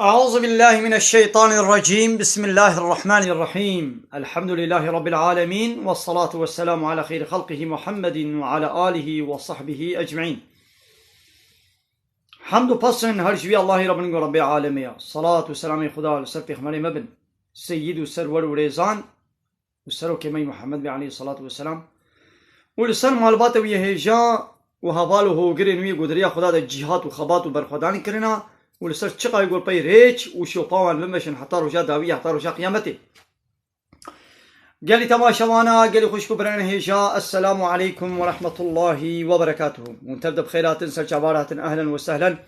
أعوذ بالله من الشيطان الرجيم. بسم الله الرحمن الرحيم. الحمد لله رب العالمين، والصلاة والسلام على خير خلقه محمد وعلى آله وصحبه أجمعين. حمد و پسن هر جوی الله رب العالمين. صلاة و سلام خدا لسر پیغمبر مبن سيد و سرور و ريزان و سر و كمي محمد عليه الصلاة والسلام و لسر معلومات و يهجا و هوال و هوگرين و قدرية خدا دا جهات و خبات و برخوداني کرنا و لسر چقا يقول پي ريچ و شوپاوان بمشن حتى رجا داوية حتى رجا قيامته. قالي تماشوانا قالي خوشكو بران هيجا. السلام عليكم ورحمة الله وبركاته. ونتبدأ بخيرات سلجابارات. أهلا وسهلا.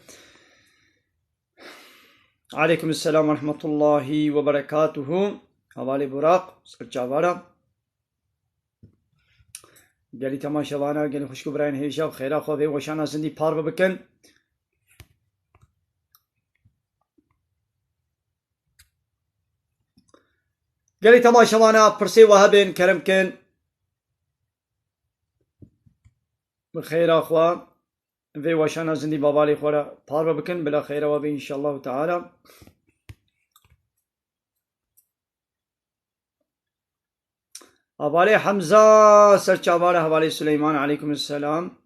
عليكم السلام ورحمة الله وبركاته. حوالي براق سلجابارا. قالي تماشوانا قالي خوشكو بران هيجا بخيرا خوفي وشانا زندي بار ببكن. قالي تماشوانا برسي وهبين كرمكن بخير أخوة في وشانا زندي بابالي خورا بار بكن بلا خير وبي إن شاء الله تعالى. حوالي حمزة سرچابارا حوالي سليمان عليكم السلام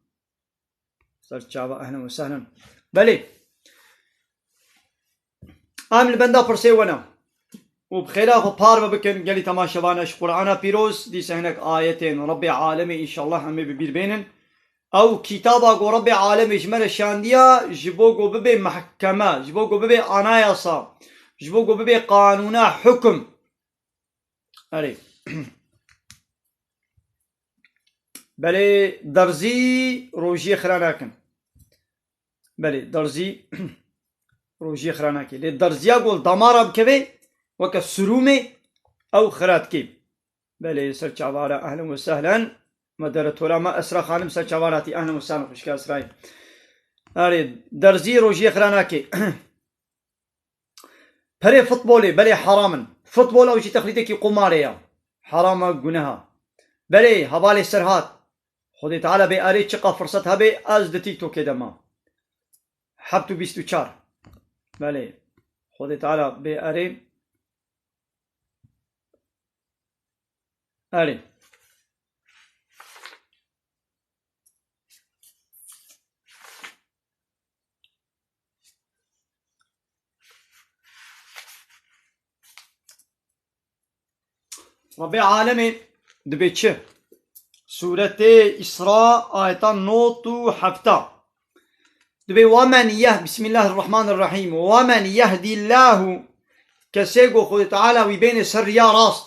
سرچابا أهلا وسهلا. بلي عامل بندا برسي ونا وبخير أخو بار بكن. قالي تماشوانا قرآن بيروس دي سهنك آيتين رب عالمي إن شاء الله همي ببير بينن او كتابا رب عالمي جمال شانديا جبوغو ببي محكمة جبوغو ببي عنايصا جبوغو ببي قانونا حكم. أري بلي درزي روجي خراناكن. بلي درزي روجي خراناكي لي درزيا قول دمارا بكبي وكا سرومي او خراتكي. بلي سرچ عبارة أهلا وسهلا. مدرت ولا ما أسرى خانم سرچ عباراتي أهلا وسهلا خوشكا أسرائي. أري درزي روجي خراناكي. بري فوتبولي بلي حراما فوتبول او شي تخليتك قماريا حراما قناها. بلي هبالي سرهات خدي تعالى بي اري چقا فرصتها بي از د تيك توك دما حبتو بيستو چار. بلي خدي تعالى بي اري ربي عالمي دبيتش سورة إسراء آيتان نوتو حفتا دبي بسم الله الرحمن الرحيم. ومن يهدي الله كسيقو خد تعالى ويبين سر يا راست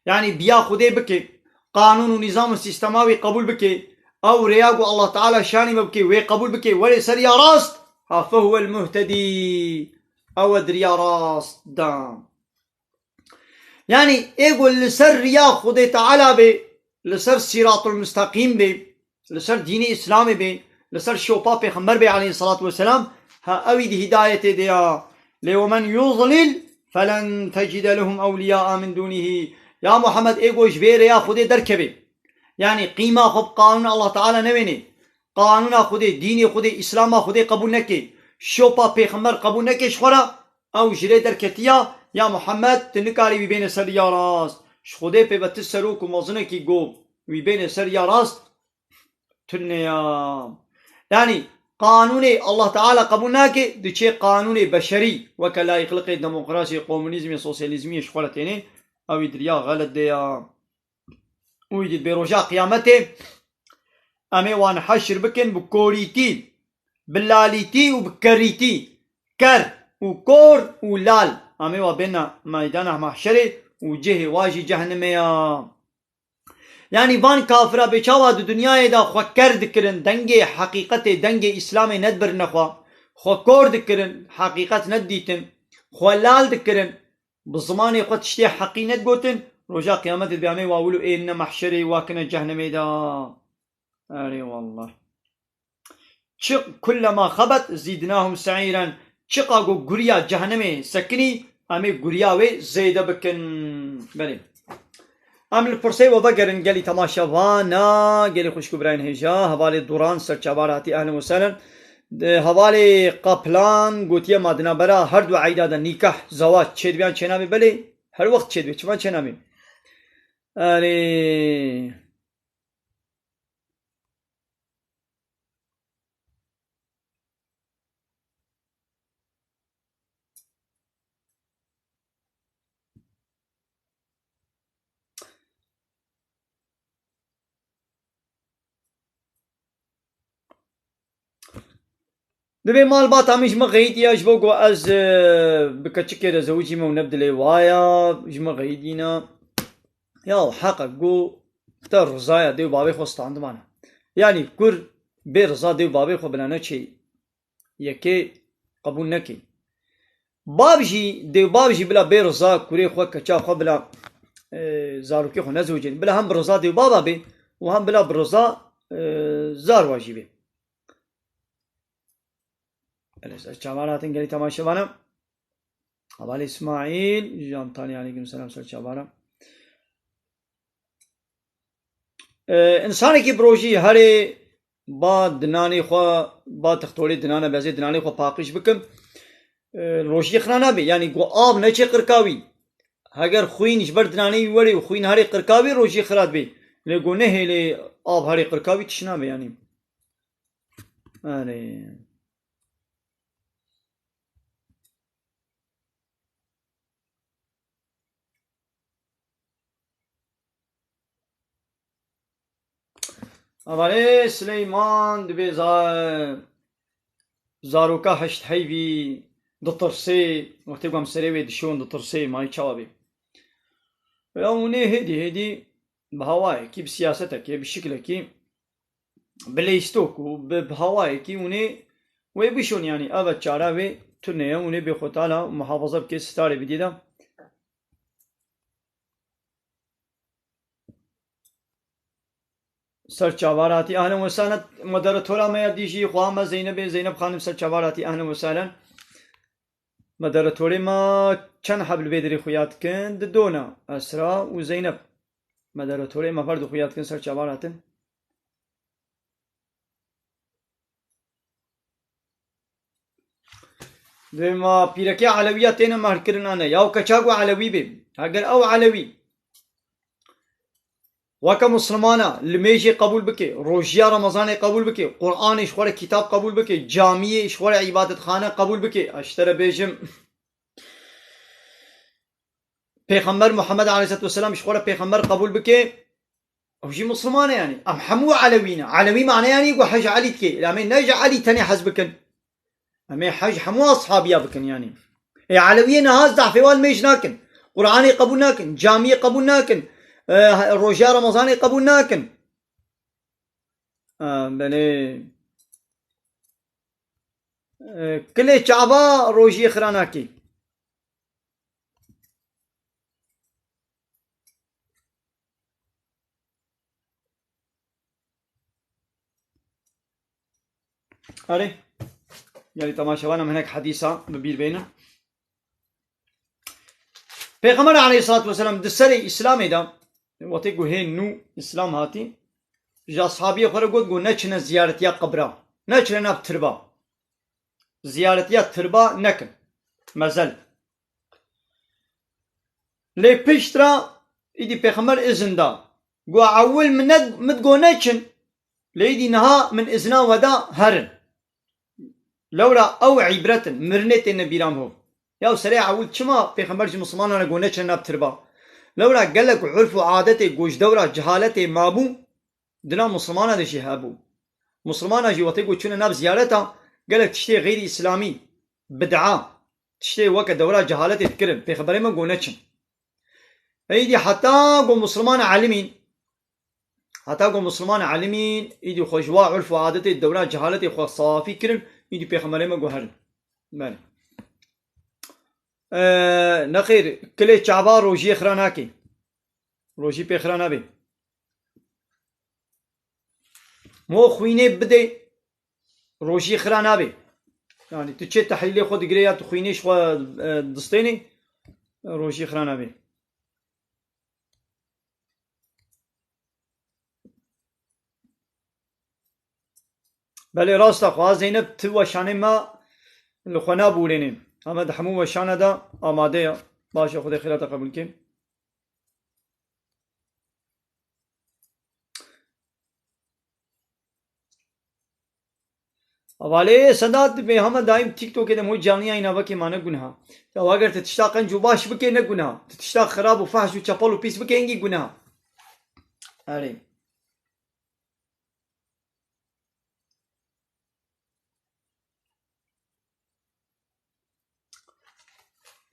يعني بيا خدي بكي قانون ونظام السيستماوي قبول بكي او رياقو الله تعالى شاني بكي وي قبول بكي ولي سر يا راست فهو المهتدي او دريا راست دام. يعني يقول لسر يا خدي تعالى بي لسر صراط المستقيم بي لسر ديني إسلامي بي لسر شوبا بيغمبر بي عليه الصلاة والسلام ها أوي دي هداية ديا ومن يضلل فلن تجد لهم أولياء من دونه. يا محمد يقول جبير يا خدي دركبي يعني قيمة خب قانون الله تعالى نويني قانون خدي ديني خدي إسلام خدي قبول نكي شوبا بيغمبر قبول نكي شخورا أو جري دركتيا يا محمد تنكاري بيبين سر يا راست شخودي بي بتسروك وموزنه كي قوب بيبين سر يا راست تنيا. يعني قانوني الله تعالى قبولناكي دي شيء قانوني بشري وكلا يخلق ديمقراطي كومونيزمي سوسياليزمي شخولتيني او يدريا غلط ديا ويدي بروجا قيامته امي وان حشر بكن بكوريتي بلاليتي وبكريتي كر وكور ولال امي وبين ميدان محشري وجه واجي جهنميا. يعني وان كافرة بيشاوا دو دنيا دا خو كرد كرن دنگي حقيقت دنگي اسلام ندبر نخوا خو كورد كرن حقيقت نديتن خو لال دكرن بزمان خو تشتي حقي ندگوتن رجا قيامت بيامي واولو إن محشري واكنا جهنمي دا أري والله شق كلما خبت زيدناهم سعيرا شقاقو قريا جهنمي سكني أمي قريا وي زيدا بكن بلي أمل فرسي وبقرن قالي تماشا وانا قالي خوشكو براين هجا هوالي دوران سرچاواراتي أهلا وسهلا هوالي قابلان قوتيا مادنا برا هر دو عيدادا نيكح زواج چه بيان چه نامي بلي هر وقت چه بيان چمان چه نامي أري دبي مال بات عميش ما غيدي اش بوغو از بكتشكي زوجي ما ونبدل وايا جما غيدينا يا حقا قو اختار رزايا ديو بابي خو ستاند معنا يعني كور برزا ديو بابي خو بلانا شي يكي قبول نكي بابجي ديو بابجي بلا برزا كوري خو كچا خو بلا زاروكي خو نزوجين بلا هم برزا ديو بابا بي وهم بلا برزا زار واجبي سرچاواراتن گلی تماشا بانم حوالي اسماعيل جانتاني عليكم السلام سرچاوارم انسان کی بروجی هره با دنانی خو با تختوری دنانه بازی دنانی خو پاقش بکم روشی خرانا بی یعنی گو آب نچه قرکاوی اگر خوینش بر دنانی وری و خوین هره قرکاوی روشی خراد بی لگو نه لی آب هره قرکاوی تشنا بی یعنی آره اولی سلیمان دبی زاروکا هشت حیوی دطرسي وقتی قام سريوي دشون دطرسي ماي تشاوبي يومني هدي بهواي كي بسياستك كي بشكلك كي بليستوك وبهواي كي وني ويبشون يعني أبد شعراوي تنيا وني بخطالة محافظة بكي ستاري بديدا سرچاواراتي أهلا وسهلا مدرتورا ما يديجي خوامة زينب خانم سرچاواراتي أهلا وسهلا مدرتوري ما كان حبل بيدري خويات كن دونا أسرا وزينب مدرتوري ما فرد خويات كن سرچاواراتن دما بيركي علويات تينا مهر كرنانا ياو كچاقو علوي بي اگر او علوي وكا مسلمانا لميجي قبول بكي روجيا رمضان قبول بكي قرآن اشوار كتاب قبول بكي جامعي اشوار عبادت خانه قبول بكي اشترى بيجم پیغمبر محمد عليه الصلاة والسلام اشوار پیغمبر قبول بكي وجي مسلمانه يعني ام حمو علوينا علوي معناه يعني وحج علي تكي لامين نجا علي تاني حزبكن امي حج حمو اصحابيا بكن يعني علويين هاز ضعفي والميج ناكن قرآني قبول ناكن جامعي قبول ناكن روجا رمضاني قبول ناكن بلي كل شعبا روجي خراناكي أري يعني تماشاوانا من هناك حديثة ببير بينا پیغمبر عليه الصلاة والسلام دسري إسلامي دا وقتی گو هی نو اسلام هاتی جا صحابی خوره گو نچنه زیارتیا قبرا نچنه نب تربا زیارتیا تربا نکن مزل لی پیشترا ایدی پیغمبر ازن دا گو اول مد گو نچن لی ایدی نها من ازنا ودا هرن لورا او عبرتن مرنت نبیرام هو یا سریع اول چما پیغمبر جی مسلمانانا گو نچنه نب تربا لورا قالك عرف وعادتي جوش دورة جهالتي مابو دنا مسلمانا دشي هابو مسلمانا جي وطيقو چون ناب زيارتا قالك تشتي غير اسلامي بدعا تشتي وكا دورة جهالتي تكرم في خبري ما قو نچن ايدي حتى قو مسلمان عالمين حتى قو مسلمان علمين إيدي خوشوا عرف وعادتي الدورة جهالتي خو صافي كرن إيدي بيخمالي ما قهرن بله نخير كلي شعبا روجي خراناكي روجي بيخرانا بي مو خويني بدي روجي خرانا بي يعني تشي تحليلي خود قريا تخوينيش خو دستيني روجي خرانا بي بله راست خواه زینب تو وشانه ما لخونا بولینیم اما ده همون وشانه دا آماده باشه خود خیرات قبول کن حواله صدات به هم دائم تیک تو که دمو جانیا اینا وکی مانه گناه تو اگر تشتاقن جو باش بکه نه گناه تشتاق خراب و فحش و چپل و پیس بکه انگی گناه آره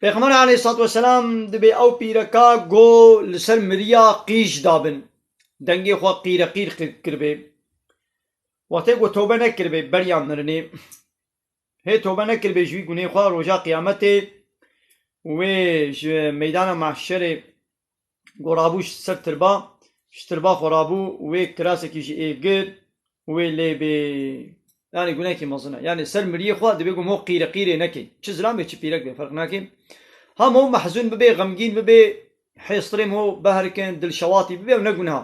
پیغمبر علیه الصلاة والسلام دبی او پیرکا گو لسر مریا قیش دابن دنگی خوا قیر کربه وقتی گو توبه نکربه بریان مرنه هی توبه نکربه جوی گونه خوا روژا قیامته و میدان محشر گو رابوش سر تربا شتربا خورابو و کراسه کیش ایگر و لیبه yani günah ki mazına. Yani ser miriye xwa dibe gum qire neke. Çi zram çi pirek be fark nake. Ham o mahzun bibe gamgin bibe حيصرم هو بهركن دل شواطي ببيع ونقنها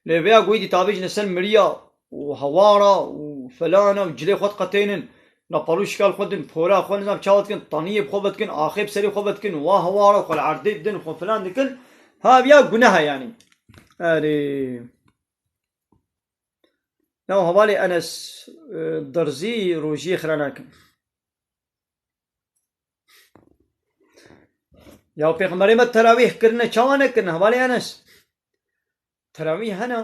لبيع قويدي تابج نسل مريا وهوارا وفلانة وجلي خود قتينن نبروش كال خودن فورا خود نزام شاوتكن طنية بخوبتكن آخيب سري خوبتكن وهوارا وخل عرديد دن وخل فلان دكن ها بيع قنها يعني أري نو هوالي أنس درزي روجي خراناكن يا پیغمبر ما تراویح کرنه چوانه کرنه حواله انس تراویح هنا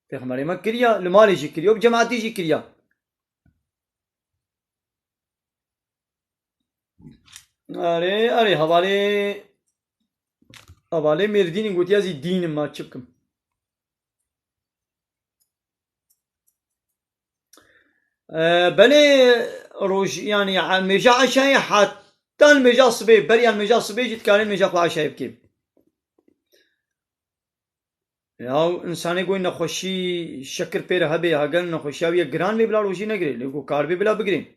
پیغمبر ما کریا لمالی جی کریا و جماعتی جی کریا اره حواله مردینی گوتی ازی دینم ما چبکم بله روج يعني مجا عشاء حتى المجا صبي بريان المجا صبي جيت كان المجا خو عشاء بكيم يا انساني قوي نخوشي شكر بير هبي هاگل نخوشي اوي گران بي بلا روجي نگري لگو کار بي بلا بگري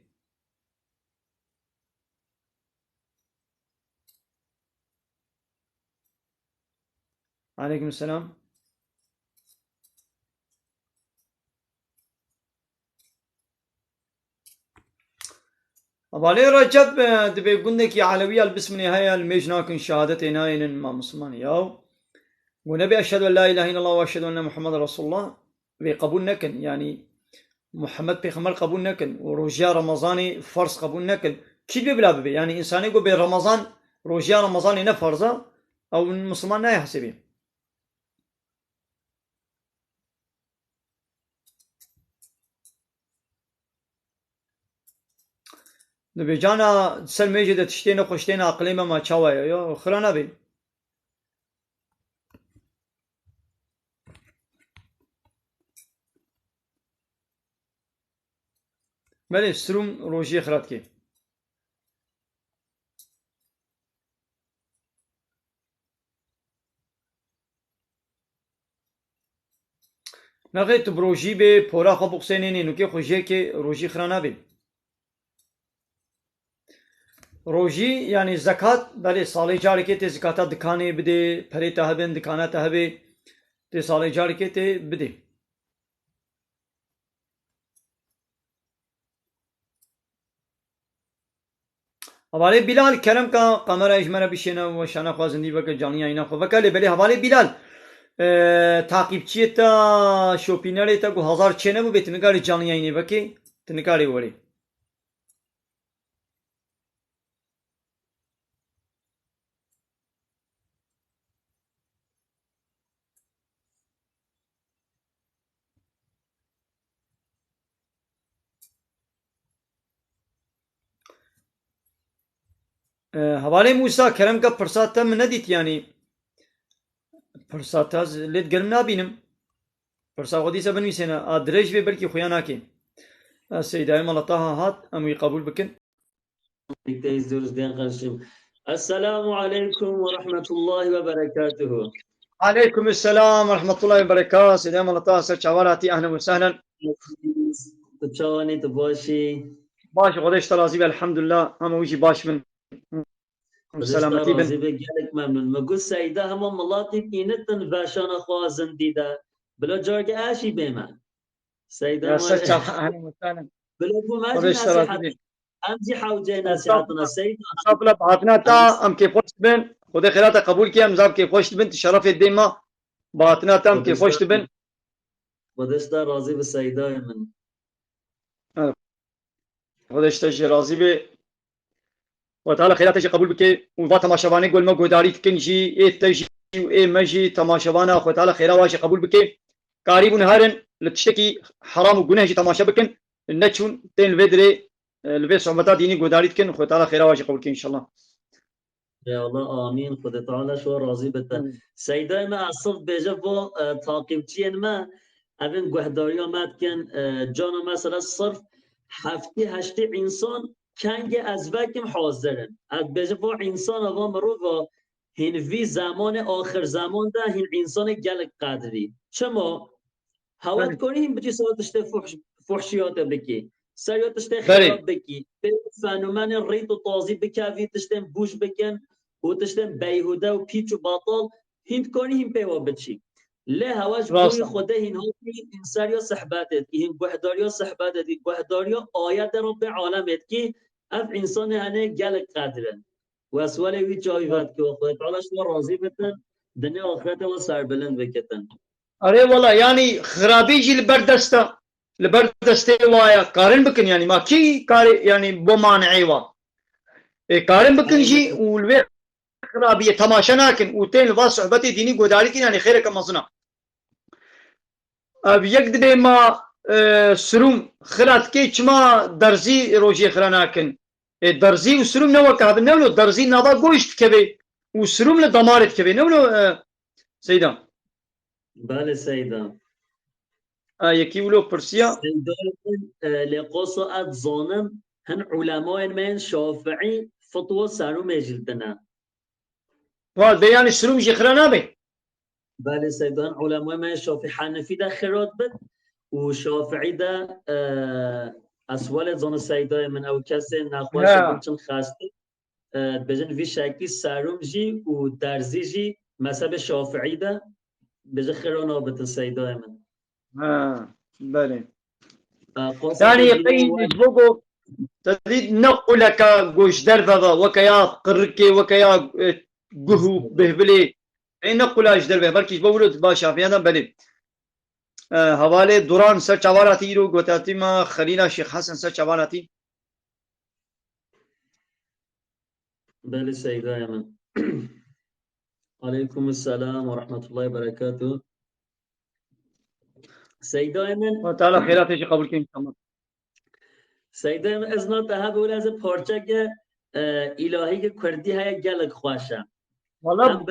عليكم السلام أبالي رجب دبي قلنك يا علوية البسم نهاية المجناكن شهادتي ناين ما مسلمان ياو ونبي أشهد أن لا إله إلا الله وأشهد أن محمد رسول الله بقبول نكن يعني محمد بيخمر قبول نكن ورجاء رمضاني فرض قبول نكن كيد بلا ببي يعني إنسان يقول برمضان رجاء رمضاني نفرزه أو المسلمان لا يحسبه دبي جانا سر ميجي تشتين خوشتين عقلي ما تشاوي يا خرانا بي بله سروم روجي خرات كي نغيت بروجي بي پورا خو بقسينيني نوكي خوجي كي روجي خرانا بي روجي يعني زكاة بله سالي جاري كي تي زكاة دكاني بدي پري تهبن دكانة تهبي تي سالي جاري كي تي بدي حواله بلال کرم کا قمر اجمره بشینه و شانه خوازندی وکه جانی اینا خو وکله بله حواله بلال takipçiye ta şopinere ta gu hazar çene bu betini gari canlı yayını vaki tini gari vori havale Musa kerem ka fırsatta mı ne dit yani fırsat az led gerim nabinem پرساغدی سه بنویسین آدرس به بلکی خویانا که سیدای ملطاها هات اموی قبول بکن. السلام عليكم ورحمة الله وبركاته. عليكم السلام ورحمة الله وبركاته. سيدي ملطاها سر چواراتي أهلا وسهلا. تشاوني تباشي باش خودش ترازی الحمد لله همه ویجی باش من سلامتی بن. راضي بقالك ممنون. مقول سيدة هم ملاطي كينتن باشان خوازن ديدا بلا جارك آشي بما سيدة يا ما سر أهلا وسهلا. بلا بو ماجي خودش نصيحة ترازی أمزي حوجي نصيحتنا سيدة صافلا بعتنا تا ام كيف خوش بن خدا خيرات قبول كيا مزاب كيف خوش بن تشرف الديما بعتنا تا ام كيف خوش بن ودشتا راضي بالسيدة من خودش تجي راضي به وتعالى خيرات تجي قبول بك وفات ما شباني قول ما قداري كنجي ايه تجي وايه مجي تماشبانا خو تعالى خيرا واجي قبول بك قريب نهارن لتشتكي حرام وجناه جي تماشا بكن النتشون تين الفيدري الفي صعوبات ديني قداري كن خو تعالى خيرا واجي قبول بك ان شاء الله. يا الله آمين. خدا تعالى شو راضي بتا سيدة ما أصف بجفو تعقيبتين ما أبين قهداريا ما كان جانا مثلا الصرف هفتي هشتي إنسان كانج أزواجهم حاضرن بجفو إنسان و مروفا هن في زمان آخر زمان ده هن إنسان جلق قدري شما هوات کنی هم بچی سوات تشته فحشیات بکی سریات تشته خراب بکی به فنومن ریت و تازی بکوی تشته بوش بکن و تشته بیهوده و پیچ و باطل هند کنی هم پیوا بچی له هواش بوی خوده هین هاتی این سریا صحبتت که هین گوهداریا صحبتت که گوهداریا آیت رب عالمت که اف انسان هنه گل قدرن و اسوال وی جایی ود که خودت تعالی شما راضی بتن دنیا آخرت و سربلند بکتن. أري والله يعني خرابي جي لبردسته وايا قارن بكن يعني ما كي قاري يعني بمانعي وا قارن بكن جي والوي خرابية تماشا ناكن وتين لباس صحبتي ديني قداري كن يعني خيرك مصنع أب يقدر ما سروم خرات كي چما درزي روجي خراناكن درزي وسروم نوا كهب نولو درزي نادا قوشت كبي وسروم لدمارت كبي نولو سيدان. بله سيدان. يكي ولو برسيا سيدان لقصة أتظانم هن علماء من شافعي فتوى سارو مجلدنا. وهذا يعني سروم جخرانا بي. بله سيدان علماء من شافعي حنفي ده خيرات بد وشافعي ده أسوال زان سيدان من أو كسي نخواش بنشن خاسته بجن في شكل ساروم جي ودرزي جي مذهب شافعي ده بجن خيرانا بتن سيدان من. بله. يعني يقين يجبوكو تزيد نقلك قوش درفا وكيا قركي وكيا قهو بهبلي اي نقل اش درفا بركي يجبولو باشا في هذا بله. حوالي دوران سر چواراتي رو گوتاتي ما خلينا شيخ حسن سر چواراتي. بله سيدايا من. عليكم السلام ورحمة الله وبركاته. سيدايا من وتعالى خيراتي شي قبول كين تمام. سيدايا من ازنا تهاب ولا از پارچه الهی کردی های گلک خواشم. والله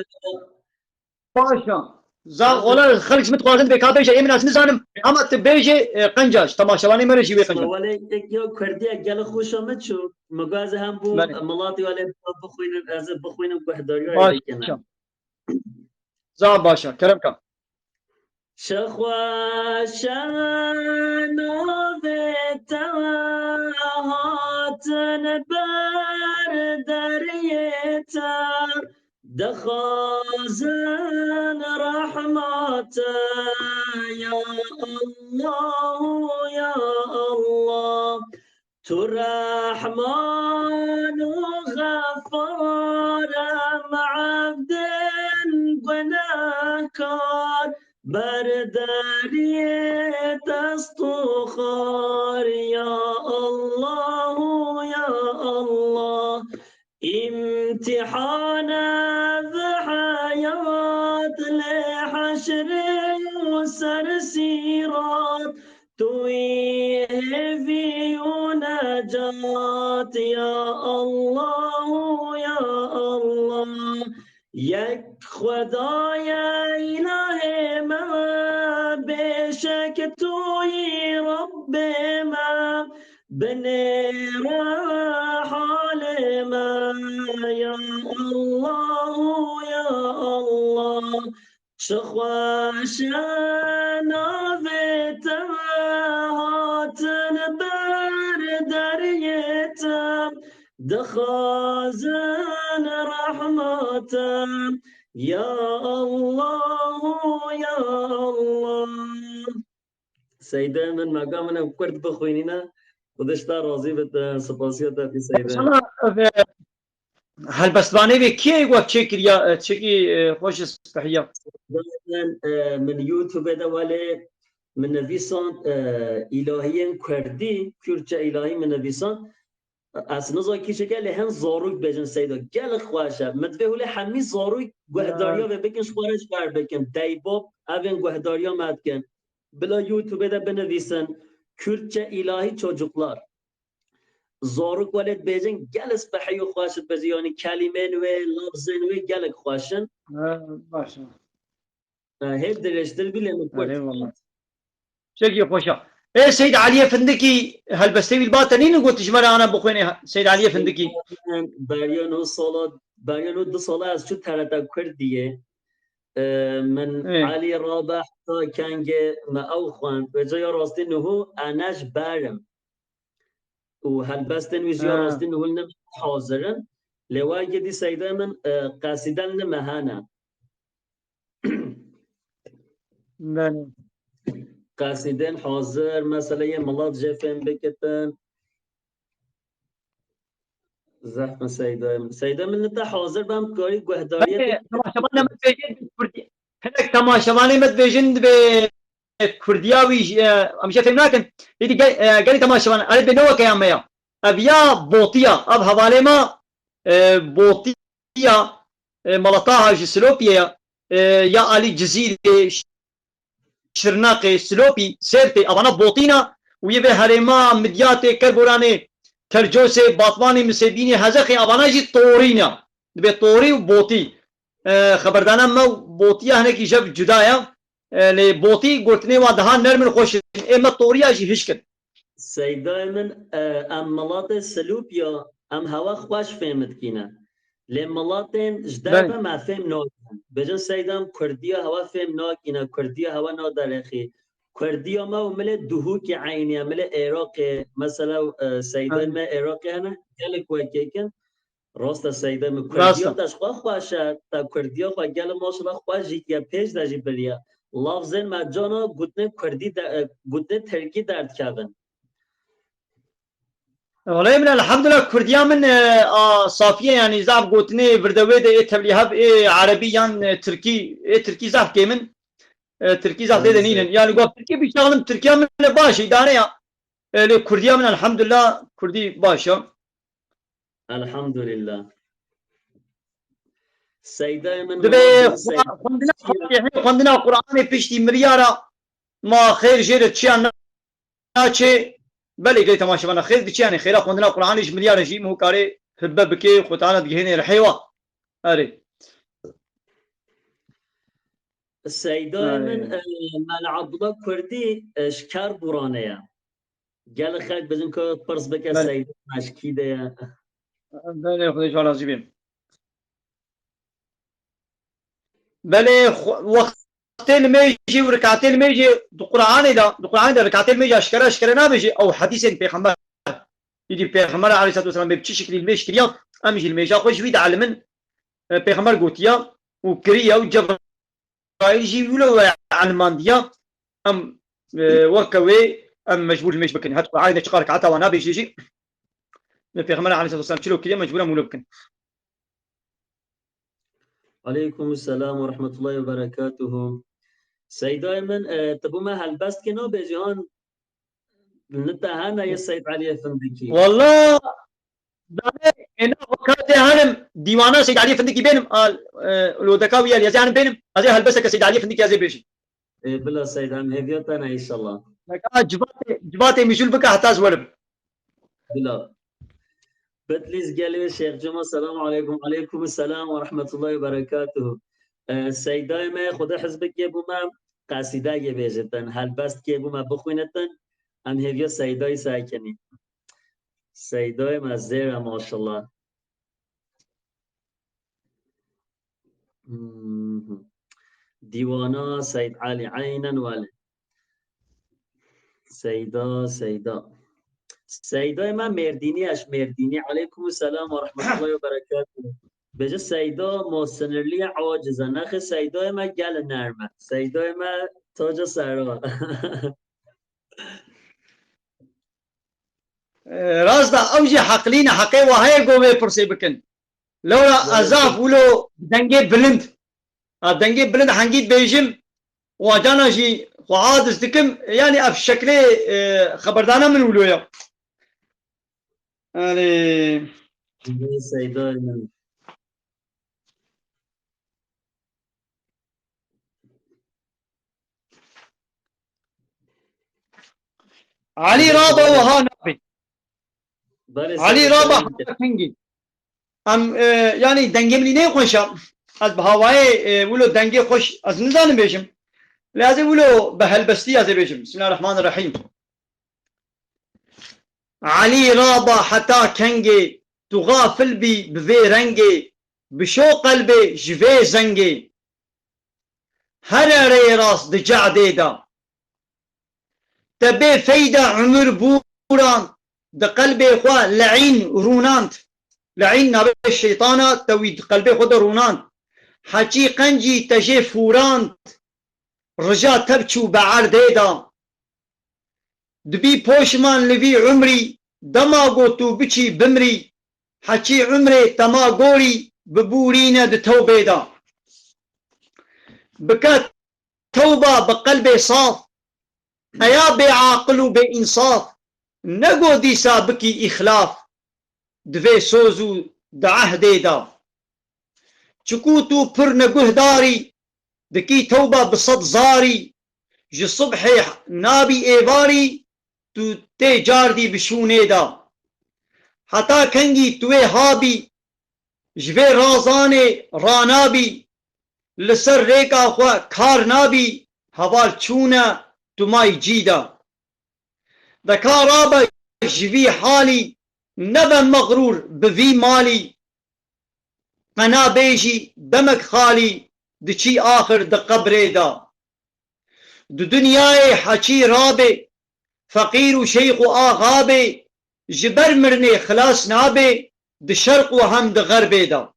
باشا زاغ ولا خلق مت قاعدين بكابيجا يمين ناس نزانم اما تبيجي قنجاش تماشواني مرجي وي قنجاش ولا يو كردي گل خوشم شو مغاز هم بو ملاطي ولا بخوين از بخوين بحضاري باشا زا باشا كرمك شخوا شانو بتاهاتن بردريتا دخازن رحمة يا الله يا الله ترحمن غفار مع عبد گناهکار برداری دستخوار یا الله یا الله امتحان حیات لحشر سر سیرات توی هفی و نجات یا الله یا الله یک خدای اله ما به عشق توی رب من بنیر حال من یا الله یا الله چه خوش ناوت هاتن بر دریتم دخازن رحمتم یا الله یا الله. سیده من مقامنا کرد بخوینینا خودش تا راضی بده. سپاسیت فی سیده. هل بسوانه به کیه وقت چکریا چکی خوش استحیا من یوتیوب ده ولی من نویسان الهی کردی کورچه الهی من نویسان از نظر کیشه که لحن زاروی بجن سیدا گل خواهشه مدوه ولی همی زاروی گهداریا و بکن شوارش بر بکن دیباب اوین گهداریا مد کن بلا یوتیوب ده بنویسن کورچه الهی çocuklar زاروک ولد بیجن گلس به حیو خواشد بزی یعنی کلمه نوی لفظ نوی گلک خواشن باشه هیچ درشتر بیله آره مکورد والله شكي خوشا ايه سيد علي فندقي هل بستوي الباطنين قلت شمال انا بخويني سيد علي فندقي بریانو دو ساله از چو تردد کردیه من ايه علی رابح تا کنگ ما او خوان و جای راستی نهو انش برم و هل بستن ویژی راستی نهو نم حاضرن لوائی گدی سیده من قصیدن نمهانه بله قصیدن حاضر مثلا یه ملات جفن بکتن زحمه سیده من نتا حاضر بام کاری گهداریت تماشاوانه مت بيجن كردي هناك تماشاوانه مت بيجن بكردياوي امشي فهمناكن يدي قال تماشاوانه اريد بنوك يا ميا ابيا بوطيا اب حوالي ما بوطيا ملطاها جسلوبيا يا علي جزيرة شرناقي سلوبي سيرتي ابانا بوطينا ويبي هريما مدياتي كربوراني ترجوسي باطواني مسيبيني هزخي ابانا جي طورينا دبي طوري وبوطي خبردانا ما بوطيا هناك جاب جدايا لي بوطي قلتني وادها نرمن خوش اما طوريا جي هشكت سيدا من ام ملات سلوبيا ام هوا خوش فهمت كينا لملاتن جدابا ما فهم ناكن بجن سيدام كرديا هوا فهم ناكينا كرديا هوا نادرخي كرديا ما وملة دهوك عيني ملة عراق مثلا سيدان ما عراقي هنا قال كويكيكن راست سيدان كرديا داش خوشه تا كرديا خو قال ما شاء الله خوجي يا بيج داجي بليا لفظن ما جانا گوتن كردي گوتن تركي درد كابن والله من الحمد لله كرديا من صافية يعني زعب قوتني بردوي ده تبليها عربي يعني تركي زعب كيمن تركي زعب ده نينن يعني قاب تركي بيشتغلم تركيا من باشي دانيا كرديا من الحمد لله كردي باشا الحمد لله سيدا من دبي خندنا قرآن بيشتي مليارا ما خير جيرة تشيان ناتشي بله قلت تماشا وانا خير بتشياني خيرا خندنا قرآن ايش مليارا جي مو كاري هبه بكي خطانا دقهيني رحيوة اري سيدا من ملعب لا كردي شكار بورانيا قال خلق بزن كو برس بك سيدا مشكي ده بله خدش على زبين بله وقتين ميجي وركعتين ميجي القرآن ده ركعتين ميجي اشكره نابيجي او حديث بيغمبر يجي بيغمبر عليه الصلاه والسلام بيبتشي شكل الميش كريا امشي الميجا خوش ويد علمن بيغمبر قوتيا وكريا وجبرائيل يجي ولو علمانديا ام وكوي ام مجبور الميش بكن هات قرآن ده ركعتها وانا بيجي بيغمبر عليه الصلاه والسلام شلو كريا مجبوره مولو بكن عليكم السلام ورحمة الله وبركاته سيدا من تبو ما هالبست كنا بجهان نتهانا يا سيد علي فندقي والله انا وكالتي هانم ديوانا سيد علي فندقي بينم لو دكاوي يا زين بينم ازي هالبسك سيد علي فندقي ازي بيجي بلا سيد عم هديتنا ان شاء الله جباتي مشول بك حتى زورب بلا بتليز قالوا الشيخ جمعة السلام عليكم وعليكم السلام ورحمة الله وبركاته سيداي ما خدا حزبك يا ابو ما قصیده گه بیجتن هل بست که بوم بخوینتن ام هیویا سیدای ساکنی سیدای مزدیر ماشالله دیوانا سید علی عینا ولی سیدا سیدای من مردینی اش مردینی علیکم السلام و رحمت الله و برکاته بجا سیدا محسنرلی عاجزه نخ سیدای من گل نرمه سیدای من تاج سرا راز دا اوجي حقلين حقي وهاي قومي برسي بكن لولا ازاف ولو دنگي بلند دنگي بلند حنجيت بيجم واجانا جي وعادس دكم يعني اف شكلي خبردانا من ولويا يعني سیدای من علي رابا وها نابي بله علي سیدا رابا سلام حنجي ام يعني دنگي مني نه خوشا از بهواي ولو دنگي خوش از نزان بيجم لازم ولو بهالبستي از بيجم بسم الله الرحمن الرحيم علي رابا حتى كنجي تغافل بي بذي رنجي بشو قلبي جفي زنجي هر ري راس دجع ديدا تبي فايدة عمر بوران د قلبي خوا لعين رونانت لعين نابي الشيطانة تويد قلبي خود رونانت حجي قنجي تجي فورانت رجا تبچو بعر ديدا دبي پوشمان لبي عمري دما قوتو بچي بمري حكي عمري تما قولي ببورينا د توبه دا بكات توبة بقلبي صاف ايا بعاقل وبإنصاف نقو دي سابكي إخلاف دفي سوزو دعه ديدا چكوتو پر نقوه داري دكي توبة بصد زاري جي صبحي نابي ايواري تو تي جاردي بشونه دا حتى كنجي توي هابي جوي رازاني رانابي لسر ريكا خوا كار نابي هوال چونه تماي جيدا دكا رابا جوي حالي نبا مغرور بذي مالي قنا بيجي دمك خالي دچي آخر د قبري دا دو دنياي حكي رابي فقير وشيخ وآغابي جبر مرني خلاص نابي د شرق وهم د غربي دا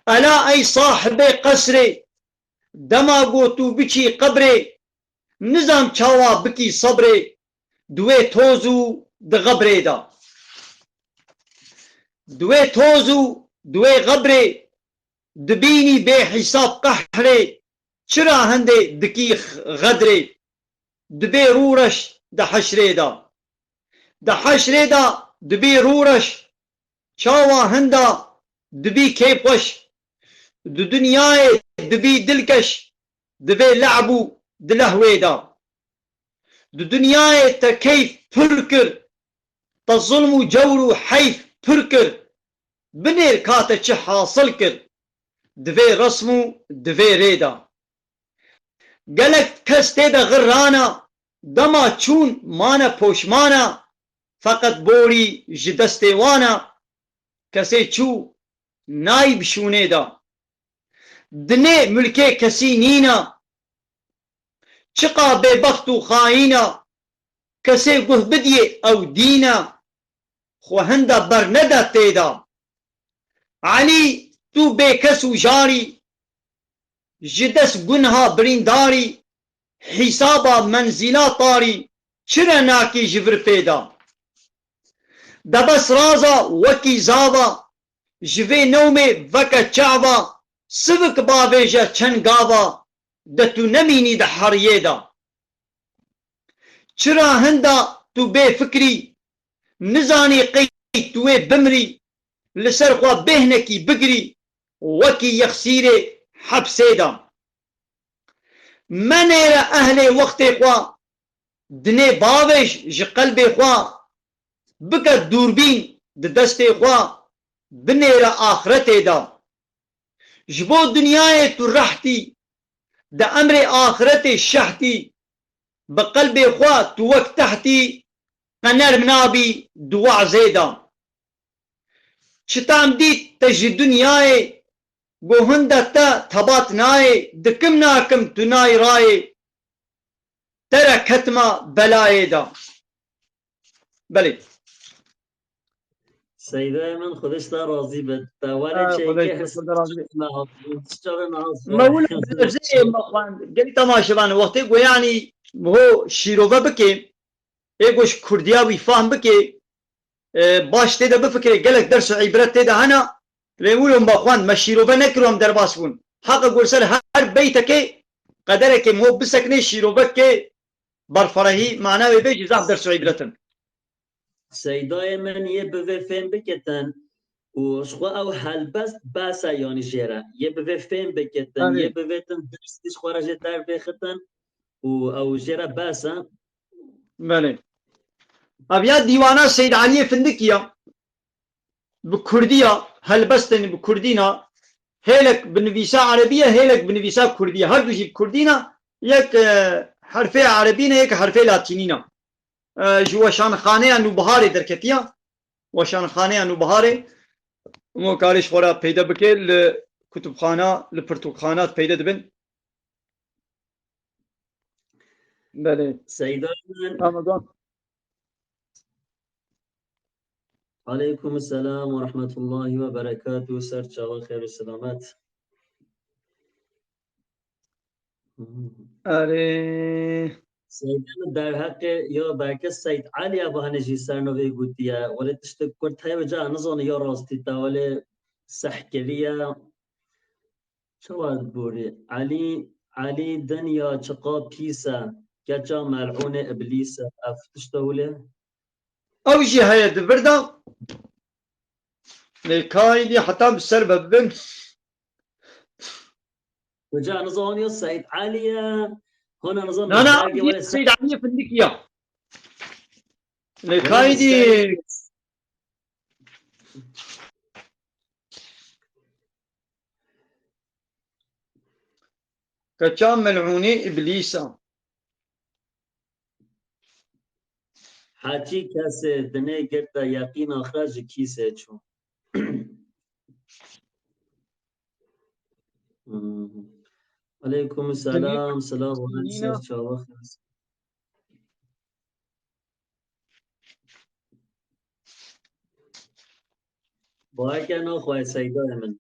ألا أي صاحبي قصري دما قوتو بچي قبري نظام چاوا بكي صبري دوي توزو د غبري دا دوي توزو دوي غبري دبيني بحساب قحري چرا هندي دكي غدري دبي رورش دا حشري دا دا حشري دا دبي رورش چاوا هندا دبي كيبوش دو دنياي دبي دلكش دبي لعبو دلهوي دا دو دنياي تكيف فركر تظلم جورو حيف فركر بنير كاتا چه حاصل كر دفي رسمو دفي ريدا قلت كس تيدا غرانا دما چون مانا پوشمانا فقط بوري جدستيوانا كسي چو نايب شونه دا دني ملكي كسي نينا چقا ببختو خاينا كسي قه بديه او دينا خو هندا برندا تيدا علي تو بكسو جاري جدس گنها برينداري حسابا منزلا طاري چرا ناكي جفر پیدا دبس رازا وكي زاوا جوي نومي وكا چاوا سوك باويجا چن گاوا دتو نميني ده حريه دا چرا هندا تو بي فكري نزاني قي توي بمري لسر خوا بهنكي بقري وكي يخسيري حبسي دا منير اهلي وقتي خوا دني باوش جي قلبي خوا بكا دوربين دستي خوا بنير آخرتي دا جبو دنياي تو رحتي ده أمر آخرت شحتي بقلب إخوة توك تحتي قنر منابي دواع زيدا شتام ديت تجي دنياي بوهندا تا تبات ناي دكم ناكم تناي راي ترى كتما بلاي دا بلي سیدای من خودش تا راضی بد تاوانه چه خدای که تو هست خدا راضی بی. چرا ناز مولا بلزي مخوان قلت تماشى بان وقتي يعني هو شيروبا بكي ايقوش كردياوي فاهم بكي باش تيدا بفكري قالك درس عبرات تيدا هنا ليقولوا مخوان ما شيروبا نكرهم درباس بون حق اقول سر هر بيتك قدرك مو بسكني شيروبك برفرهي معناه بيجي زعف درس عبرتن سیدای من یه به فهم بکتن و شخوا او حل بس یعنی جره یه به فهم بکتن یه به تن درستش خارج در بختن و او جره بس بله ابيات ديوانا سيد علي فندقية بكردية هل بستني بكردينا هيلك بنفيسا عربية هيلك بنفيسا كردية هر دوشي بكردينا يك حرفي عربينا يك حرفي لاتينينا جو شان خانه انو بهاري دركتيا وشان خانه انو بهاري مو كارش خورا پیدا بكي لكتب خانه لپرتوخانات پیدا دبن بله سیدای من رمضان عليكم السلام ورحمة الله وبركاته سر چاوا خير السلامات اره سيدنا در حق یا برکه سید علی ابوهنجی سرنوی گوتیه ولی تشت کرد های وجه نزان یا راستی تا ولی سحکلیه چواد بوری علی دنیا چقا پیسه گجا ملعون ابلیسه افتشت ولی او جي هيا دبردا لكاي دي حتى بسر ببن وجه نزان یا سید علیه هنا نزان انا درگه او ولی جي سيد علي فندقية لكاي دي كتشام ملعوني ابليسا حاجی کسی دنه گرده یقین آخرج کیسه چون عليكم السلام سلام ونسر نينا شاوخ باید که نخواه سیدای من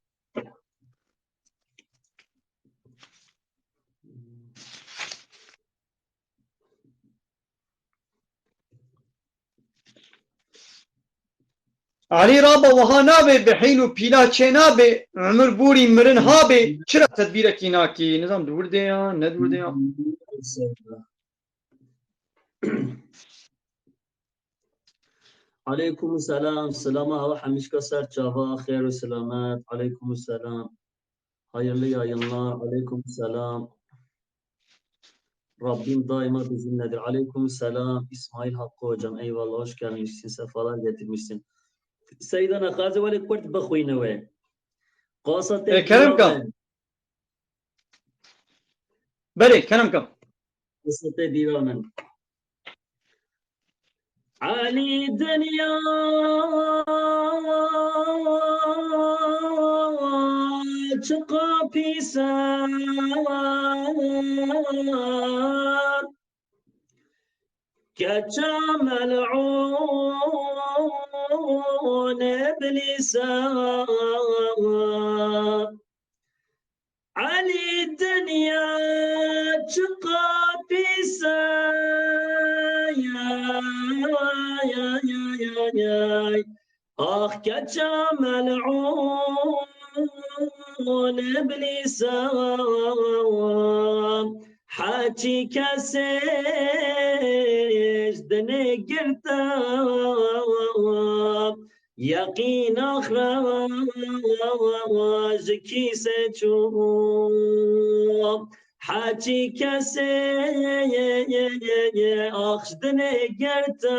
علي رابا وها نابي بحين وبيلا تشي نابي عمر بوري مرن هابي چرا تدبيرك ناكي نظام دور ديان ندور ديان عليكم السلام سلام هوا حميشكا سر شاوا خير وسلامات عليكم السلام هاي اللي يا الله عليكم السلام ربين دائما بزين ندر عليكم السلام اسماعيل حقو جمع اي والله اشكال مشتين سفالان جاتي مشتين سيدنا خازي ولي كورت بخوينوه قاصة كلام كم بلي كلام كم قصة ديوان علي دنيا چقا پیسا كجا ملعون ابليسا علي الدنيا چقا پیسا يا آخ كجا ملعون ابليسا حاجي كاسيش دني قرتا يقين أخراج كيسة شوم حاجي كاسي أخشدني قرتا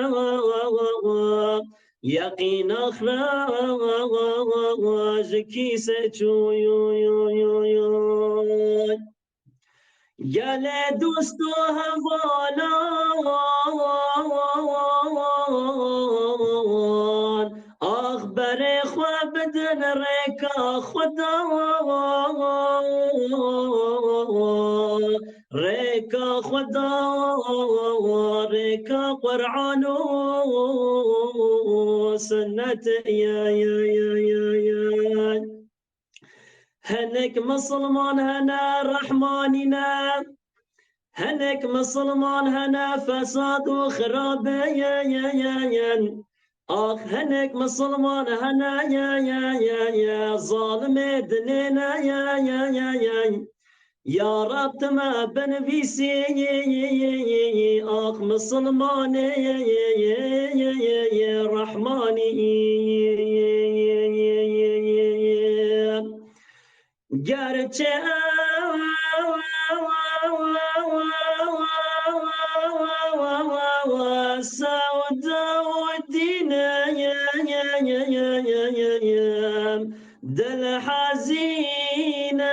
يقين أخراج كيسة شوم گل دوست و هوالان آخ بر خواب بدن ریکا خدا ریکا خدا ریکا قرآن و سنت یا هنك مسلمان هنا رحماننا هنك مسلمان هنا فساد وخراب يا آخ هنك مسلمان هنا يا ظالم دنينا يا رب تما بنفيسي آخ مسلمان يا رحماني گرچه سودا و دینم دل حزینم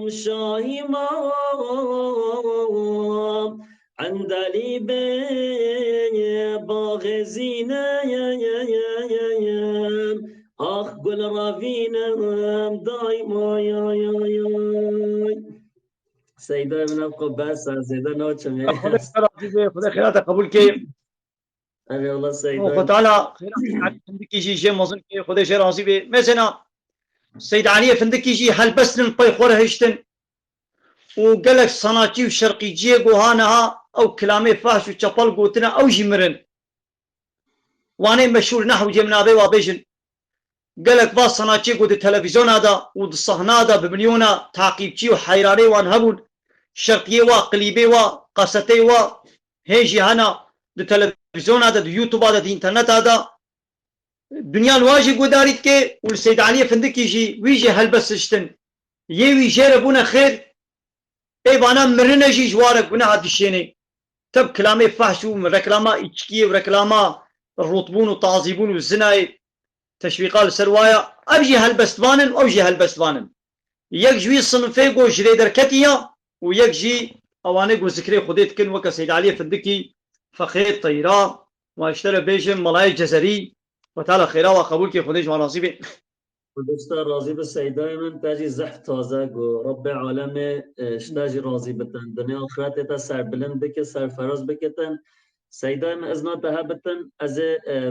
شاهی مام عندلی به باغ زینم آخ گل راوینم دایما سیدای من ابقى بس زیده نوچم خدا راضی به خدا خیرات قبول که ابي والله و سيدان خدا تعالی خیرات فندکی جی جه مازن که خدا شه راضی به مثلا سید علی فندکی جی هل بسن پای خوره هشتن و گلک صناعتی و شرقی جی گوهانها او کلامه فحش و چپل گوتنا او جمرن وانه مشهور نحو جمنابه و بیجن قالك باص صناعتي قد التلفزيون هذا ود الصهنا هذا بمليونة تعقيبتي وحيراني وان هبون شرقية وا قليبي وا قصتي وا هيجي هنا التلفزيون هذا يوتيوب هذا الانترنت هذا الدنيا الواجب وداريت كي والسيد علي فندك يجي ويجي هلبس اشتن يوي جربونا خير اي بانا مرنا جي جوارك بنا هاد الشيني تب كلامي فحشو ركلاما اتشكي وركلاما الرطبون والتعذيبون والزناي تشويقات السروايا ابجي هالبستوانن او جي هالبستوانن يك جوي صنفي جو جريدر كتيا ويك جي اواني جو ذكري خديت كن وك سيد علي فدكي فخير طيرا واشترى بيجم ملاي جزري وتعالى خيرا وقبول كي خديش ونصيبي دوستا راضي بالسيداي من تاجي زحف تازه جو رب عالم اشتاجي راضي بتن دنيا آخرت تا سر بلند بك سر فراز بكتن سيداي من ازنا تها بتن از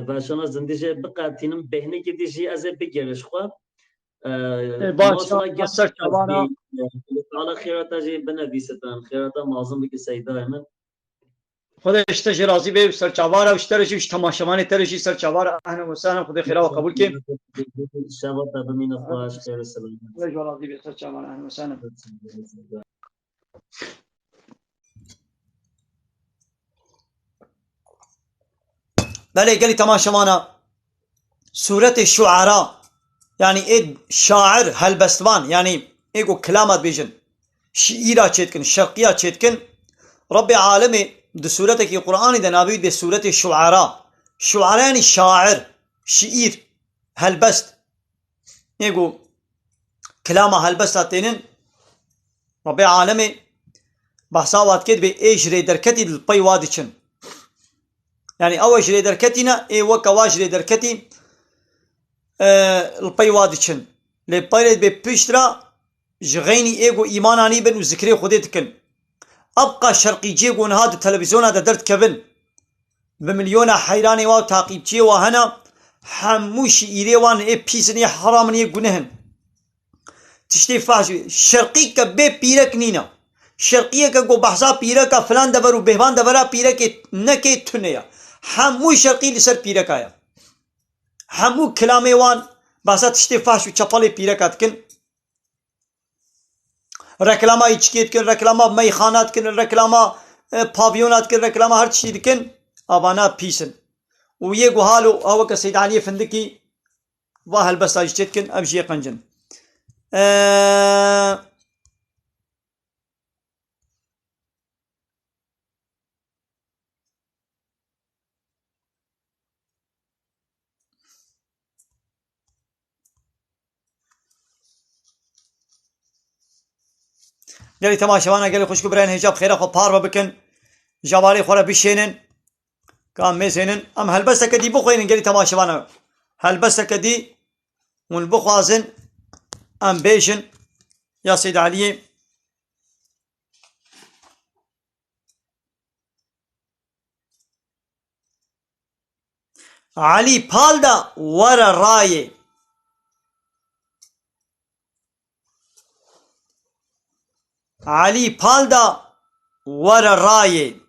وشانا زندگی بقاتينم بهنه که دیجی از بگرش خواه باشا مواصلة جمع سر شبانا على خيرات تاجي بنفيستن خيرات معظم بك سيداي من خدش تجي راضي بي سر چوارا واشترى جي تماشامان ترجي سر چوارا اهلا وسهلا خدي خيرا وقبول كي شباب تبمين أخواش خير السلام خدش راضي بي سر چوارا اهلا وسهلا بله قال لي تماشامان سورة الشعراء يعني ايه شاعر هالبستوان يعني ايجو كلامات بيجن شعيرة تشتكن شرقية تشتكن رب عالمي دي سورة كي قرآن ده نابي دي سورة الشعراء شعراء يعني شاعر شعير هالبست ايجو كلامة هالبست هاتينن رب عالمي بحثاوات كده بي ايش ري دركتي للبي وادشن يعني اول ري دركتينا اي وكا واج ري دركتي البي وادشن لبايلت ببشترا جغيني ايجو ايماناني بن وذكري خديتكن ابقى شرقي جيجو هذا التلفزيون هذا درت كبن بمليون حيراني واو تعقيب جي وهنا حموش ايريوان اي بيسني حرامني جنهن تشتي فاش شرقي كبي بيرك نينا شرقية كجو بحثا بيرك فلان دبر وبهبان دبرا بيرك نكي تنيا حمو شرقي لسر بيرك آيا حمو كلامي وان بحثا تشتي فاش وچپالي بيرك اتكن رکلاما ایچکیت کن رکلاما میخانات کن رکلاما پاویونات کن رکلاما هر چیز کن آبانا پیسن و یه گوهالو آوه که سید علی فندکی و هلبست ایچکیت کن ابجی قنجن قالي تماشوانا قالي خوشكو برين هجاب خيرا خو باربا بكن جوالي خورا بشينن كان ميسينن ام هلبسه كدي بخوين قالي تماشوانا هلبسه كدي والبخوازن ام بيشن يا سيد علي علي بالدا ورا راي علي بالدا ورا راي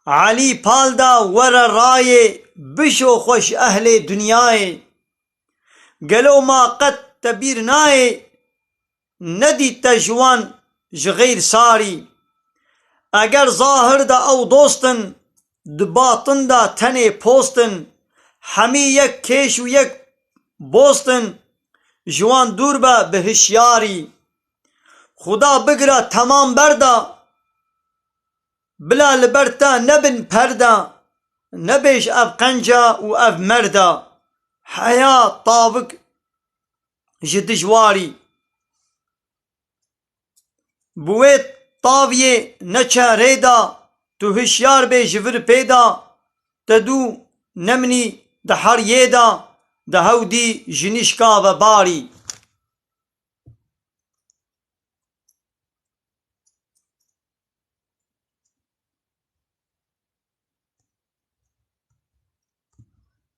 علي بالدا ورا راي بشو خوش اهل دنیای قالوا ما قد تبير ناي ندي تجوان جغير ساري اگر ظاهر دا او دوستن دباطن دا تنه پوستن همي يك كيش و يك بوستن جوان دور با بهشياري خدا بگرا تمام بردا بلا لبرتا نبن پردا نبيش اف قنجا و اف مردا حياة طابق جدجواري بويت طاوية نچا ريدا تو هشيار بي جفر بيدا تدو نمني دحر يدا دهودي جنشكا و باري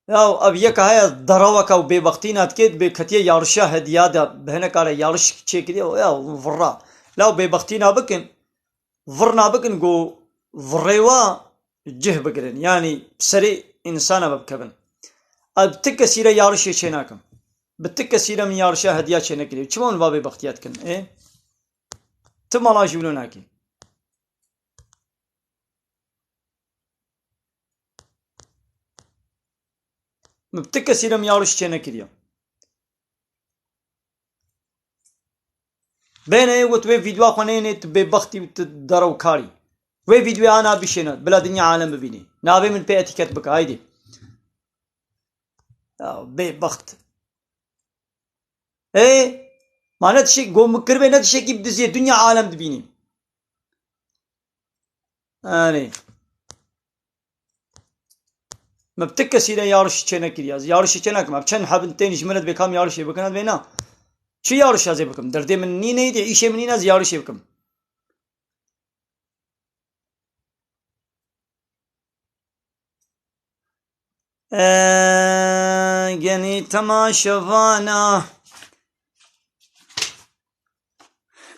او اب یک های دروکا و ببختینات کد به کتیه یارشا هدیه ده بهنه کار یارش چه کدی یا ورا لو ببختینا بکن ورنا بکن گو وروا جه بگرن يعني بسري انسان ببكبن اب تكسيره يارش چناكم بتكسيره من يارشا هديه چنكري چمون باب بختيات كن ايه تمالا جولوناكي بتكسيره من يارش چنكري بين ايه وتوي فيديو خونين ببختي درو كاري وي فيديو انا بشينات بلا دنيا عالم ببيني نابي من بي اتيكت بك هايدي ببخت ايه ما نتشي قوم مكربه نتشي كي بدزي دنيا عالم دبيني اني ما بتكسي لا يارش چنا كرياز يارش چنا كم ابچن حبنتين جملت بكام يارش بكنات بينا چي يارش ازي بكم دردي من ني ني دي ايشه من ناز يارش بكم يعني تماشوانا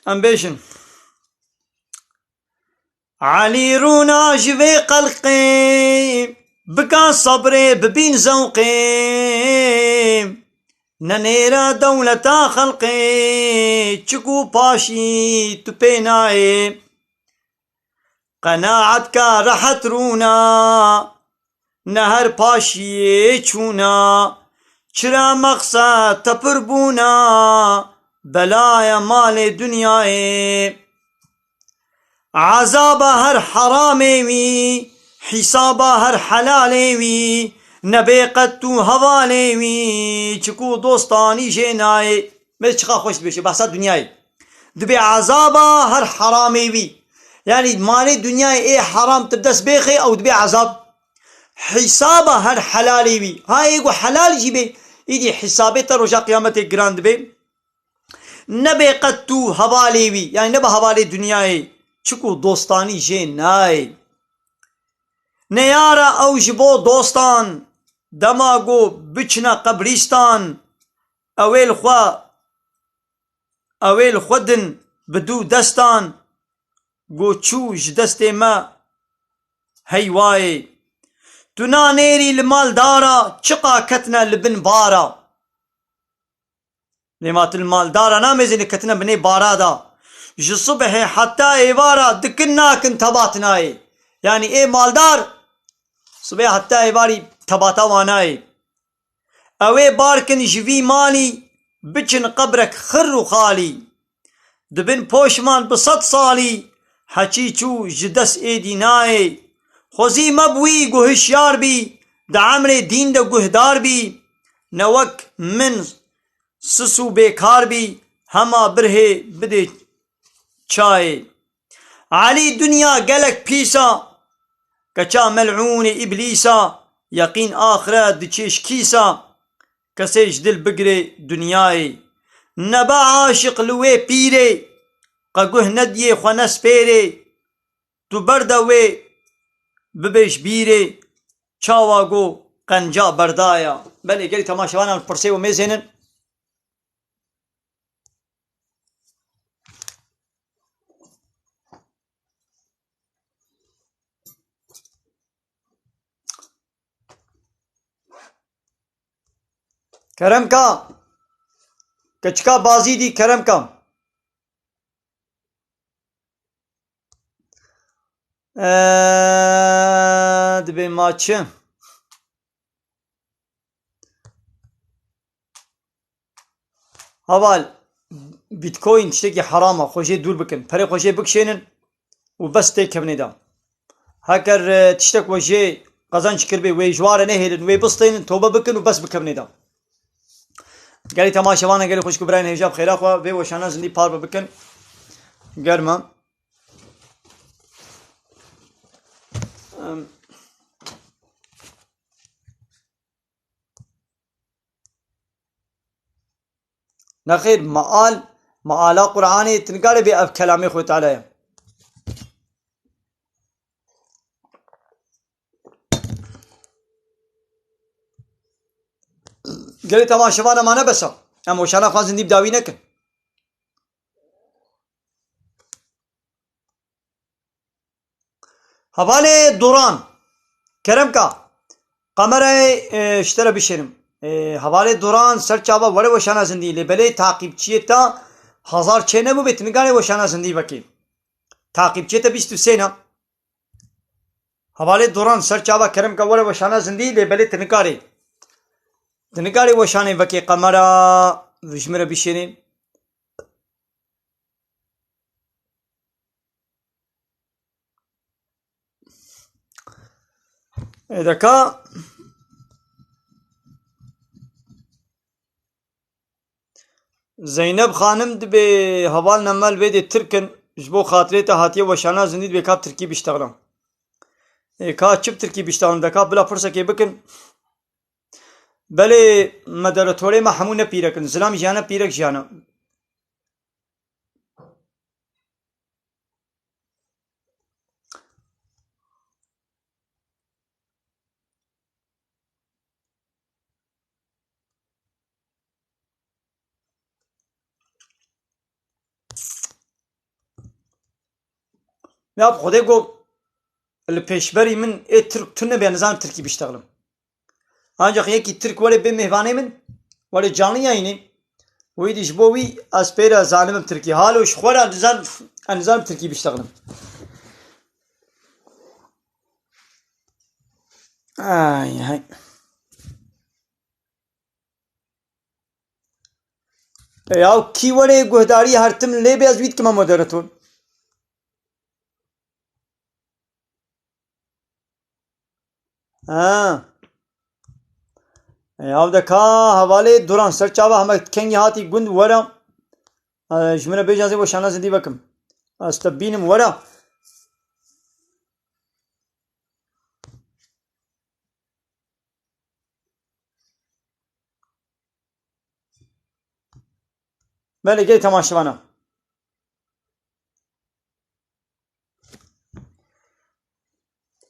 امبيشن علي رونا جوي قلقي بكا صبري ببين زوقي ننيرا دولتا خلقي چكو باشي تبيناي قناعتك رحت رونا نهر پاشیه چونا چرا مقصد تپر بونا بلای مال دنیای عذاب هر حرامي وي حساب هر حلالي وي نبي قد تو حوالي وي چکو دوستانی جناي بس چقا خوش بشه بحثا دنیای دبي عذاب هر حرامي وي يعني مال دنیای ايه حرام تبدس بيخي او دبي عذاب حساب هر حلالي وي هاي يقو حلال جيبه ايدي حسابه تروجا قيامت گراند بي نبي قد تو حوالي وي يعني نبا حوالي دنیای چکو دوستانی جناي نيارا او جبو دوستان دماغو بچنا قبرستان اويل خودن بدو دستان گو چوش دست ما هيواي تنا نيري المال دارا چقا كتنا لبن بارا نمات المال دارا نامزين كتنا بني بارا دا جصبح حتى ايوارا دكنا كن تباتناي يعني ايه مالدار صبح حتى ايواري تباتا واناي اوي باركن جوي مالي بچن قبرك خر خالي دبن پوشمان بصد صالي حچي چو جدس ايدي ناي خوزي مبوي گو هشيار بي دا عمر دين دا گهدار بي نوك من سسو بيكار بي هما بره بده چای علی دنیا گلک پیسا کچا ملعون ابلیسا یقین آخرت دچیش کیسا کسیش دل بگره دنیای نبا عاشق لوی پیره قگوه ندیه خونس پیره تو بردوی ببیش بیره چاواگو قنجا بردایا. بله گری تماشاوانم پرسه و میزینن کرم کا کچکا بازی دی کرم کا دبی ماچه هوال بیت کوین تشتكي حرامه خوشي دور بكن فريق خوشي بكشينن وبس تيك بنيدا هكر تشتك وجي قزان شكربي وي جوار نهيلن وي بسطين توبه بكن وبس بكبنيدا قالي تماشا وانا قالي خوش كبراين هجاب خير اخوا وي وشانا زندي بار بكن قرما نخير مآل قرآني تنقال بي اف كلامي خوي تعالى قالي تماشا وانا ما نبسا اما وشانا خوا زندي بداوي نكن هوالي دوران کرم کا قمر اشترى بشرم هوالي دوران سر چاوا وڑے وشانا زندی لبلے تعقیب چیه تا هزار چه نبو بتنگانه وشانا زندی وکی تعقیب چیه تا 23 هوالي دوران سر چاوا کرم کا وڑے وشانا زندی لبلے تنگاره وشانه وکی قمر وشمر بشرم دکا زینب خانم دبی هوال نمال ویدی ترکن جبو خاطره تا هاتیه وشانا زندید بی کاب ترکی بشتغلم کا چپ ترکی بشتغلم دکا بلا فرصه که بکن بله مدرتوره ما همون پیرکن زلام جانا پیرک جانا ya خدای گو الپیشبری من ای ترک تنه به نظام ترکی بشتغلم ancak yeki Türk vali bir mehvane min vali canlı yayını ويدي جبوي اسبيرا زالم تركي هالو شخورا نظام تركي بيشتغلم هاي yav ki vare guhdari hartim le beyaz bit kima moderatör yav da ka havale duran ser çava hama kengi hati gund vara jmene bejaze bu şana zindi bakım astabinim vara böyle gel tamaşavana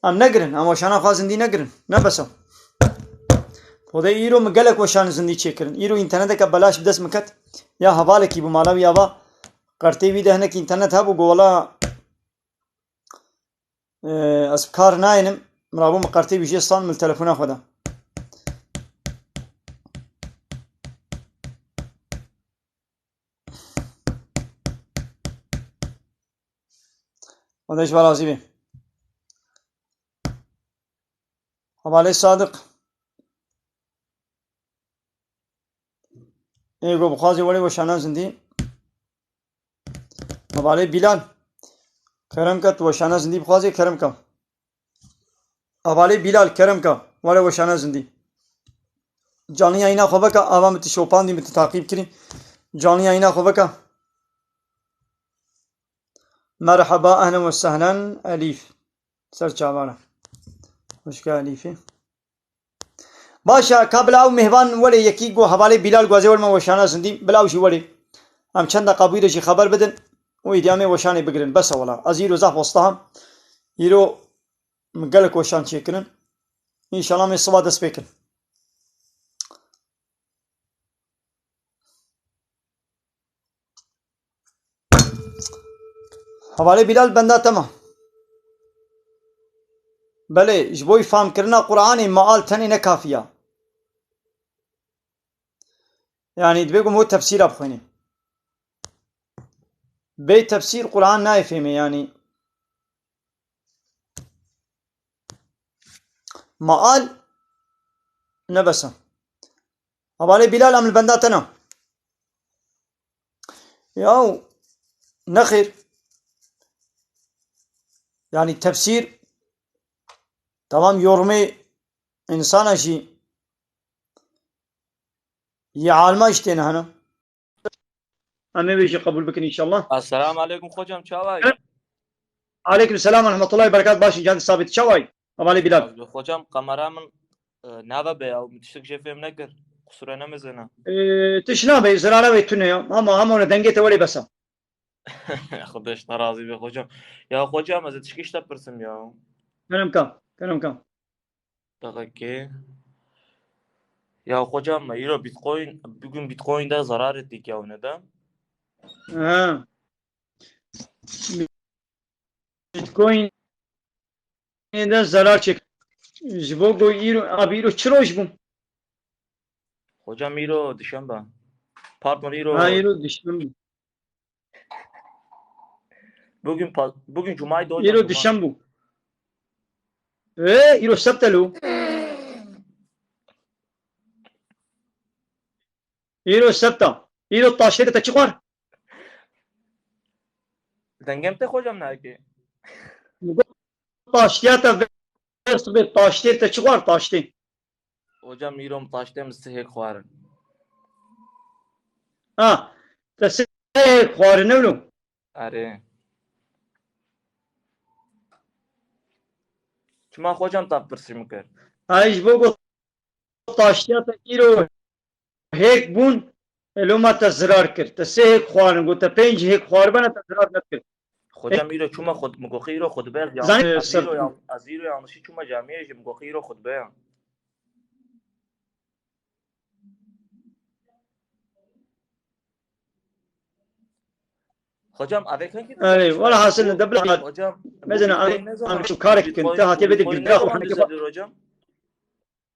am negirin ama şana fazla zindi negirin ne basam خدای ایرو مگلک وشان زندی چیکرن ایرو اینترنت کا بلاش بدس مکت یا حواله کی بو مالا وی آوا کرتے وی دهنه کی اینترنت ها بو گولا اسکار ناینم مرابو مقرتی وی جستان مل تلفون خدا ودش بالا زیبی حواله صادق ایگو بخوازی ولی وشانان زندی حواله بیلال کرم کت وشانان زندی بخوازی کرم کم حواله بیلال کرم کم ولی وشانان زندی جانی اینا خوبه که آوام تی شوپان دی مت تعقیب کردیم جانی اینا خوبه که مرحبا أهلا وسهلا أليف سرچا بالا خوش أليفي باشا كابلا أو مهبان ولي يكيقو حوالي بلال غوازي ولما وشانا زندي بلاو شي ولي هم چند قابوير شي خبر بدن ويديامي وشاني بگرن بس ولا أزيرو زاف وسطهم يرو مقلق وشان چيكرن إن شاء الله من الصبح دست بكن حوالي بلال بندا تمام بله جبوي فهم کرنا قرآن معال تني نكافية يعني دبيقو مو تفسير أبخيني بي تفسير قرآن نايفهمي يعني معال نبسا حوالي بلال أم البندا تنا ياو نخير يعني تفسير تمام يورمي إنسان شي يعالما اشتين هنا أمي بيشي قبول بكن إن شاء الله السلام عليكم خوجم چاوای عليكم السلام ورحمة الله وبركاته باشي جان ثابت شواي حوالي بلال خوجم قمرا من ناوا به او متشک جفم نگر kusura نمیزنه تشنا بي زرارة بيتونه اما همونه دنگيته ولي بسا خودش ناراضی به خوجم یا خوجم از تشکیش تپرسم یا كلام كم دقیقه ya hocam euro bitcoin bugün bitcoin'de zarar ettik ya neden? ها بيتكوين ده zarar çek جبوغو ايرو ابيرو چروش بوم Hocam euro dışında. Pardon euro. ها ايرو دشمن Bugün cumaydı hocam. ايرو دشمن بو ايه ايرو سبتلو ايرو سبتا ايرو طاشته تچقار Dengem tek hocam ne ki? طاشتياتا versus bir طاشته تچقار طاشته Hocam euro taştem sihek kharın. ها تسه خوارنولو Are. Çuma hocam tapırsım kır. هاي جبوغو طاشتياتا ايرو هيك بون لو ما تزرار كر تسه هيك خوارن گو تا پنج هيك خوار بنا تزرار نكر Hocam euro çuma khod mgoxi euro khutbe ya. زن Az euro yanlışı çuma camiye mgoxi euro khutbe ya. Hocam avec hangi? اي ولا حاصل دبل Hocam مثلا انا شو كارك كنت هاتي بدك Bitcoin ne تدرا zaman وحنا düzelir hocam?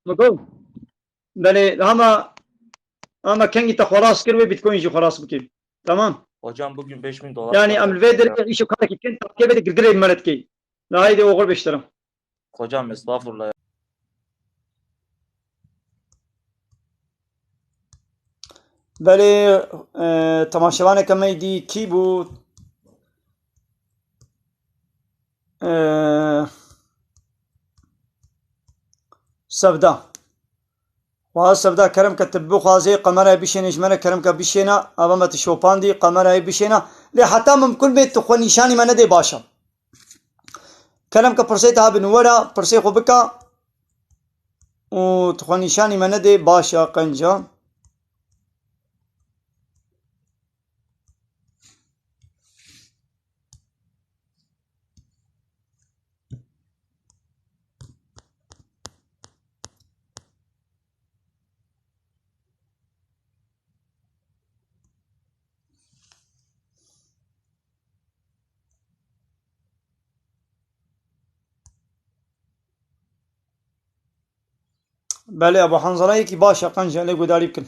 مقول بله اما كان خلاص كروي بيتكوين جو خلاص بكي تمام Hocam bugün 5000 dolar. يعني ام الفيدر شو كارك كنت هاتي بدك تدرا مرت كي لا هيدي اوغل بيشترم Hocam estağfurullah. بله تماشاوانه كمي دي كيبو سفدا وها سفدا كرم كتبو خازي قمرة بيشين اجمانا كرم كبيشينا ابما تشوبان دي قمرة بيشينا لي حتى ممكن بيت تخو نشاني من دي باشا كلام كبرسيتها بنورا برسي خوبكا و تخو نشاني من دي باشا قنجا بله ابو حنظله يكي باشا قنجا لي قداري بكن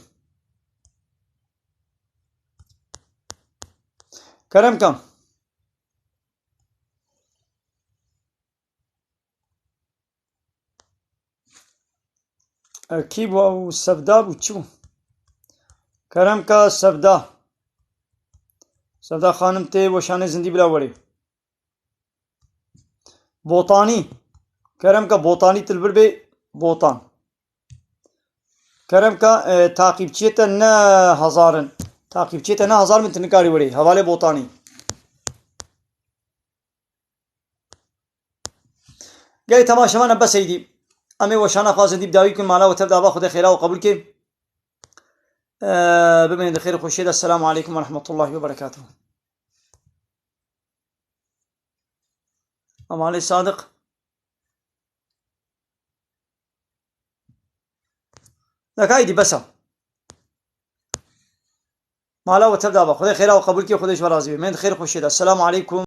كرم كم كيبو او سفدا بوچو كرم کا سفدا خانم ته وشانه زندي بلا وړي بوتاني كرم کا بوتاني تلبر به بوتان كرم کا تعقیبچیتا نه هزارن تعقیبچیتا نه هزار من تنکاری وړي حواله بوتاني گەی تەماشەوانە بەسەیدی ئەمێ وەشانە خوازن دی بداوی کن ماڵاوە تەبدا با خودای خێرا و قبول کێ ببینید خێر خۆشیێدا. السلام عليكم ورحمة الله وبركاته. أمالي صادق دەکایدی بەسە ماڵاوە تەبدا بە خودای خێرا و قبول کێ خودایش بەڕازی بێ. من خێر خۆشیێدا. السلام عليكم.